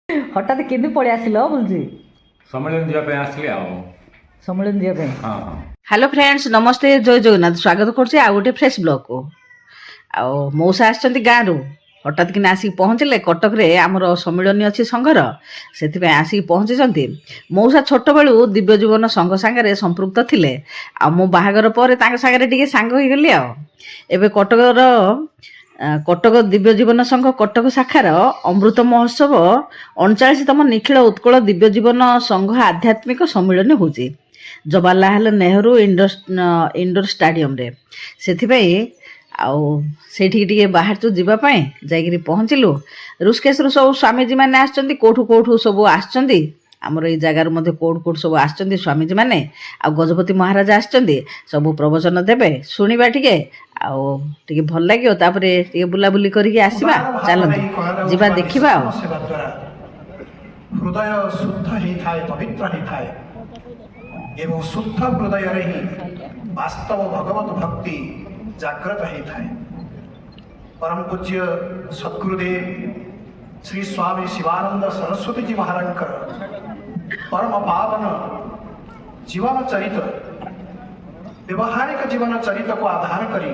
ହଠାତ୍ କେମିତି ପଳେଇ ଆସିଲ ବୁଲୁଛି ସମ୍ମିଳନୀ ଯିବା ପାଇଁ ଆସିଲି ଆଉ। ସମ୍ମିଳନୀ ଯିବା ପାଇଁ। ହଁ ହଁ। ହ୍ୟାଲୋ ଫ୍ରେଣ୍ଡସ୍, ନମସ୍ତେ, ଜୟ ଜଗନ୍ନାଥ। ସ୍ୱାଗତ କରୁଛି ଆଉ ଗୋଟେ ଫ୍ରେଶ୍ ବ୍ଲଗ୍କୁ। ଆଉ ମଉସା ଆସିଛନ୍ତି ଗାଁରୁ, ହଠାତ୍ କିନା ଆସିକି ପହଞ୍ଚିଲେ। କଟକରେ ଆମର ସମ୍ମିଳନୀ ଅଛି ସଂଘର, ସେଥିପାଇଁ ଆସିକି ପହଞ୍ଚିଛନ୍ତି। ମଉସା ଛୋଟବେଳୁ ଦିବ୍ୟ ଜୀବନ ସଂଘ ସାଙ୍ଗରେ ସମ୍ପୃକ୍ତ ଥିଲେ, ଆଉ ମୁଁ ବାହାଘର ପରେ ତାଙ୍କ ସାଙ୍ଗରେ ଟିକେ ସାଙ୍ଗ ହେଇଗଲି। ଆଉ ଏବେ କଟକ ଦିବ୍ୟ ଜୀବନ ସଂଘ କଟକ ଶାଖାର ଅମୃତ ମହୋତ୍ସବ 39ତମ ନିଖିଳ ଉତ୍କଳ ଦିବ୍ୟ ଜୀବନ ସଂଘ ଆଧ୍ୟାତ୍ମିକ ସମ୍ମିଳନୀ ହେଉଛି ଜବାହରଲାଲ ନେହେରୁ ଇଣ୍ଡୋର ଷ୍ଟାଡିୟମରେ। ସେଥିପାଇଁ ଆଉ ସେଇଠିକି ଟିକେ ବାହାରିଛୁ ଯିବା ପାଇଁ, ଯାଇକିରି ପହଞ୍ଚିଲୁ। ଋଷିକେଶରୁ ସବୁ ସ୍ୱାମୀଜୀମାନେ ଆସିଛନ୍ତି, କେଉଁଠୁ ସବୁ ଆସିଛନ୍ତି। ଆମର ଏଇ ଜାଗାରୁ ମଧ୍ୟ କେଉଁଠୁ ସବୁ ଆସିଛନ୍ତି ସ୍ୱାମୀଜୀମାନେ। ଆଉ ଗଜପତି ମହାରାଜ ଆସିଛନ୍ତି, ସବୁ ପ୍ରବଚନ ଦେବେ, ଶୁଣିବା ଟିକେ, ଆଉ ଟିକେ ଭଲ ଲାଗିବ। ତାପରେ ଟିକେ ବୁଲାବୁଲି କରିକି ଆସିବା। ଚାଲନ୍ତୁ ଯିବା, ଦେଖିବା। ଆଉ ହୃଦୟ ଶୁଦ୍ଧ ହେଇଥାଏ, ପବିତ୍ର ହେଇଥାଏ ଏବଂ ଶୁଦ୍ଧ ହୃଦୟରେ ହିଁ ବାସ୍ତବ ଭଗବତ ଭକ୍ତି ଜାଗ୍ରତ ହେଇଥାଏ। परम पूज्य सद्गुरुदेव श्री स्वामी शिवानंद सरस्वती जी महाराज परम पावन जीवन चरित्र, व्यवहारिक जीवन चरित्र को आधार करी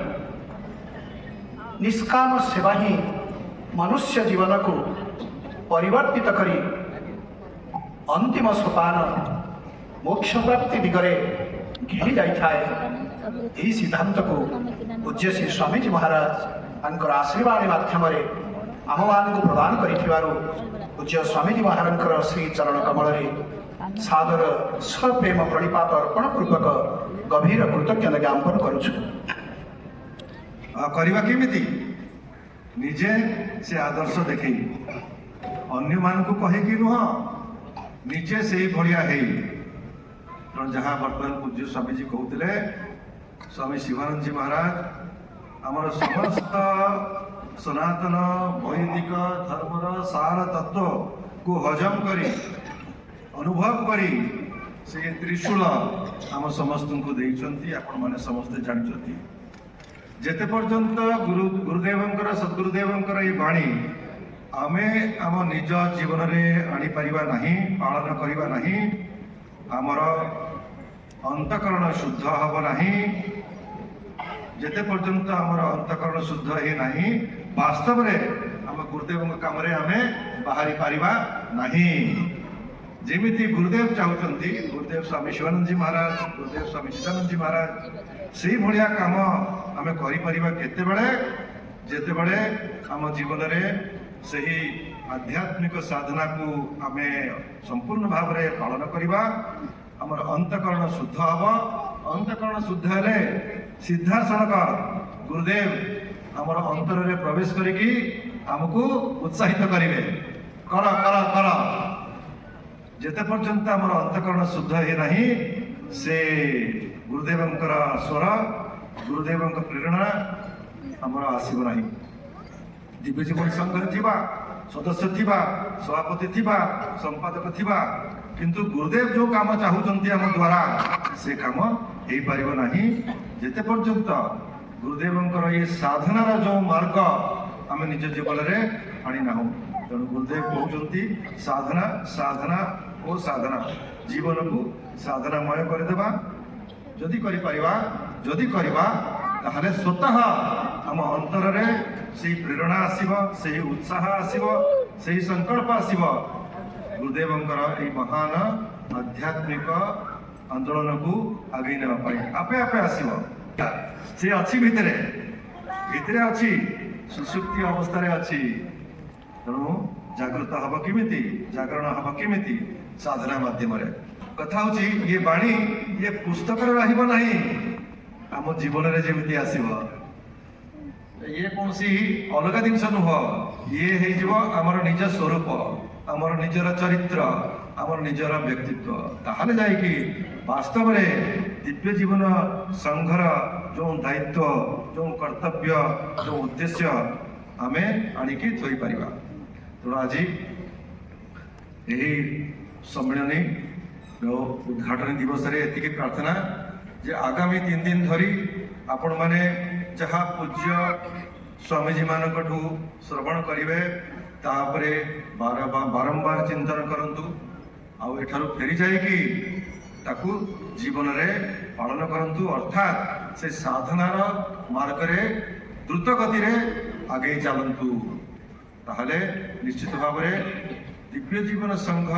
निष्काम सेवा ही मनुष्य जीवन को परिवर्तित करी अंतिम सोपान मोक्ष प्राप्ति दिगरे घेरी जाए। यही सिद्धांत को पूज्य श्री स्वामीजी महाराज आशीर्वाद माध्यम आम मान को प्रदान कर पूज्य स्वामीजी महाराज श्री चरण कमल सादर सप्रेम प्रणिपात अर्पण पूर्वक गभीर कृतज्ञता ज्ञापन करुछु। करवा केमिति निजे से आदर्श देखे अन्य मान को कहे कि नुह, निजे से ही भड़िया है। जहाँ बर्तमान पूज्य स्वामीजी कहते स्वामी शिवानंद जी महाराज आमर समस्त सनातन वैदिक धर्मर सार तत्व को हजम करी अनुभव करी से त्रिशूल आम समस्त को देइछंती। आपण माने समस्ते जानछंती जेते पर्यंत गुरुदेवंकर सद्गुरुदेवंकर ये बाणी आमे आम निज जीवन रे आनी परिबा नहीं, पालन करिबा नहीं, आमर अंतकरण शुद्ध हब नहीं। जेते पर्यंत आमर अंतकरण शुद्ध हे नहीं, वास्तव रे आम गुरुदेव काम रे आमे बाहरी पारिबा नहीं। जेमिति गुरुदेव चाहते, गुरुदेव स्वामी शिवानंद जी महाराज, गुरुदेव स्वामी चिदानंद जी महाराज से भलिया काम आमे करि परिबा केते बेले जेते बेले आम जीवन रे सही आध्यात्मिक साधना को आमे संपूर्ण भाव रे पालन करिबा। आमर अंतकरण शुद्ध हब, अंतकरण शुद्ध हेले सीधा सड़क गुरुदेव आमर अंतर रे प्रवेश करिकी हमको उत्साहित करिवे, कर कर कर। जेते पर्यंत आमर अंतकरण शुद्ध हे नहीं, से गुरुदेवंकर स्वर, गुरुदेवंकर प्रेरणा आमर आसीब नहीं। दिव्य जीवन संघ थिबा सदस्य थिबा, सभापति थिबा, संपादक थिबा, किंतु गुरुदेव जो काम चाहूचंती आम द्वारा से काम हे परिबो नहीं जेते पर्यंत गुरुदेवंकर ये साधनार जो मार्ग आम निज जीवन रे आनी ना। तेणु गुरुदेव कहते साधना साधना और साधना, जीवन को साधनामय करदेवा। जदि करिबा ताहले स्वतः आम अंतर रे से प्रेरणा आसीब, से उत्साह आसीब, से संकल्प आसीब गुरुदेवंकर ये महान आध्यात्मिक आंदोलन को आगे ना आपे आपे आसीब। से अच्छी भितरे अच्छी सुसुप्ति अवस्था अच्छी। तेणु जागृत हब केमिति, जागरण हब केमिति साधना माध्यम कथा होची ये बाणी ये पुस्तक रहिब नहीं, आम जीवन रे जेमिति आसीब। ये कौन सी अलग जिनस नुह, ये आमर निज स्वरूप, आमर निजर चरित्र, आमर निजर व्यक्तित्व। ताहले जाइकी वास्तव रे दिव्य जीवन संघर जो दायित्व, जो कर्तव्य, जो उद्देश्य आमे आनिकी थोई परिबा। तेणु आज यही सम्मेलनी उद्घाटन दिवस रे एतिकी प्रार्थना जे आगामी 3 दिन धरी आपण माने जहाँ पूज्य स्वामीजी मानकठू श्रवण करिवे ତାପରେ ବାରମ୍ବାର ଚିନ୍ତନ କରନ୍ତୁ ଆଉ ଏଠାରୁ ଫେରି ଯାଇକି ତାକୁ ଜୀବନରେ ପାଳନ କରନ୍ତୁ ଅର୍ଥାତ୍ ସେ ସାଧନାର ମାର୍ଗରେ ଦ୍ରୁତ ଗତିରେ ଆଗେଇ ଚାଲନ୍ତୁ। ତାହେଲେ ନିଶ୍ଚିତ ଭାବରେ ଦିବ୍ୟ ଜୀବନ ସଂଘ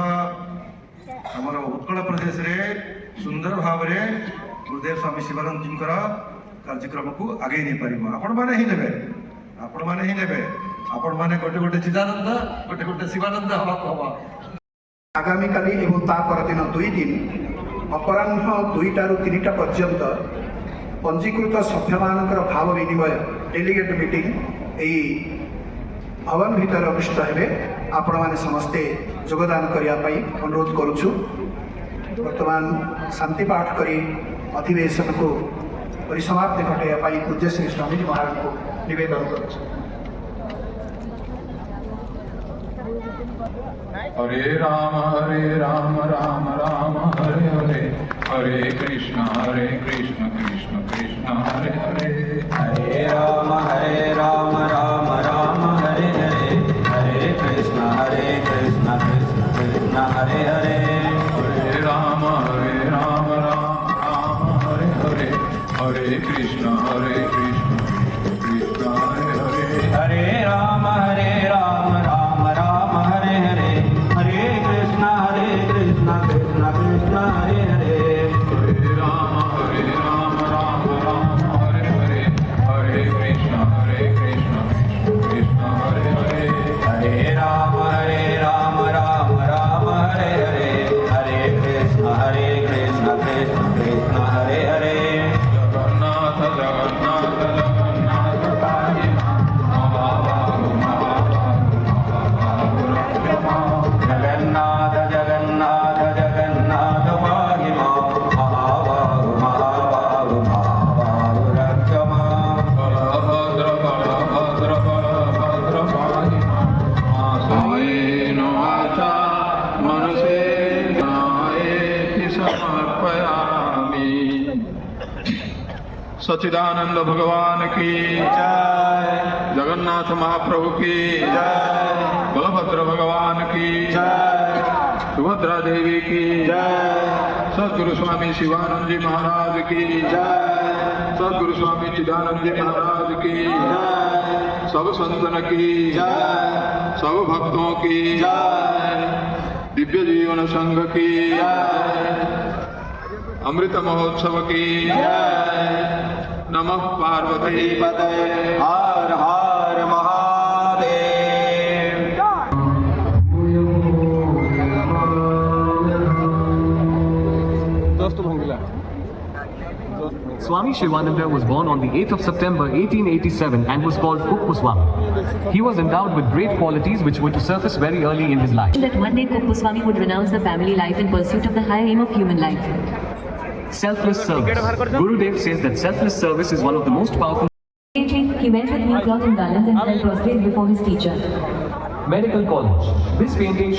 ଆମର ଉତ୍କଳ ପ୍ରଦେଶରେ ସୁନ୍ଦର ଭାବରେ ଗୁରୁଦେବ ସ୍ୱାମୀ ଶିବାନନ୍ଦଜୀଙ୍କର କାର୍ଯ୍ୟକ୍ରମକୁ ଆଗେଇ ନେଇପାରିବ। ଆପଣମାନେ ହିଁ ନେବେ ଆପଣମାନେ ଗୋଟେ ଗୋଟେ ଚିଦାନନ୍ଦ ଗୋଟେ ଗୋଟେ ଶିବାନନ୍ଦ ହବାକୁ ହବ। ଆଗାମୀକାଲି ଏବଂ ତା ପରଦିନ 2 ଦିନ ଅପରାହ୍ନ 2ଟାରୁ 3ଟା ପର୍ଯ୍ୟନ୍ତ ପଞ୍ଜୀକୃତ ସଭ୍ୟମାନଙ୍କର ଭାବ ବିନିମୟ ଡେଲିଗେଟ୍ ମିଟିଂ ଏହି ଭବନ ଭିତରେ ଅନୁଷ୍ଠିତ ହେବେ। ଆପଣମାନେ ସମସ୍ତେ ଯୋଗଦାନ କରିବା ପାଇଁ ଅନୁରୋଧ କରୁଛୁ। ବର୍ତ୍ତମାନ ଶାନ୍ତି ପାଠ କରି ଅଧିବେଶନକୁ ପରିସମାପ୍ତି ଘଟାଇବା ପାଇଁ ପୂଜ୍ୟ ଶ୍ରୀ ସ୍ୱାମୀଜୀ ମହାରାଜଙ୍କୁ ନିବେଦନ କରୁଛୁ। हरे राम राम राम हरे हरे हरे कृष्ण कृष्ण कृष्ण हरे हरे हरे राम राम राम हरे हरे हरे कृष्ण कृष्ण कृष्ण हरे हरे हरे राम राम राम हरे हरे हरे कृष्ण कृष्ण कृष्ण हरे हरे हरे राम राम राम हरे हरे हरे कृष्ण कृष्ण कृष्ण हरे हरे हरे राम राम हरे हरे हरे कृष्ण कृष्ण कृष्ण हरे हरे हरे राम राम हरे हरे हरे कृष्ण कृष्ण कृष्ण हरे हरे जगन्नाथ जगन्नाथ जगन्नाथ पाहि मां महाबाहु महाबाहु महाबाहु रक्ष मां जगन्नाथ जगन्नाथ जगन्नाथ पाहि मां महाबाहु महाबाहु महाबाहु रक्ष मां बलभद्र बलभद्र बलभद्र पाहि मां मासेन वाचा मनसेनायेति समर्पयामि। सच्चिदानंद भगवान की जय जगन्नाथ महाप्रभु की जय बलभद्र भगवान की जय सुभद्रा देवी की जय सद्गुरु स्वामी शिवानंद जी महाराज की जय सद्गुरु स्वामी चिदानंद जी महाराज की जय सब संतन की जय सब भक्तों की जय दिव्य जीवन संघ की जय अमृत महोत्सव की जय नमः पार्वती पते हर हर Mahadev Swami Shivananda was born on the 8th of September 1887 and was called Kuppuswami. He was endowed with great qualities which were to surface very early in his life. That one day Kuppuswami would renounce the family life in pursuit of the higher aim of human life. Selfless service. Gurudev says that selfless service is one of the most powerful. He went with new cloth and garlands and fell prostrate before his teacher. Medical College. This painting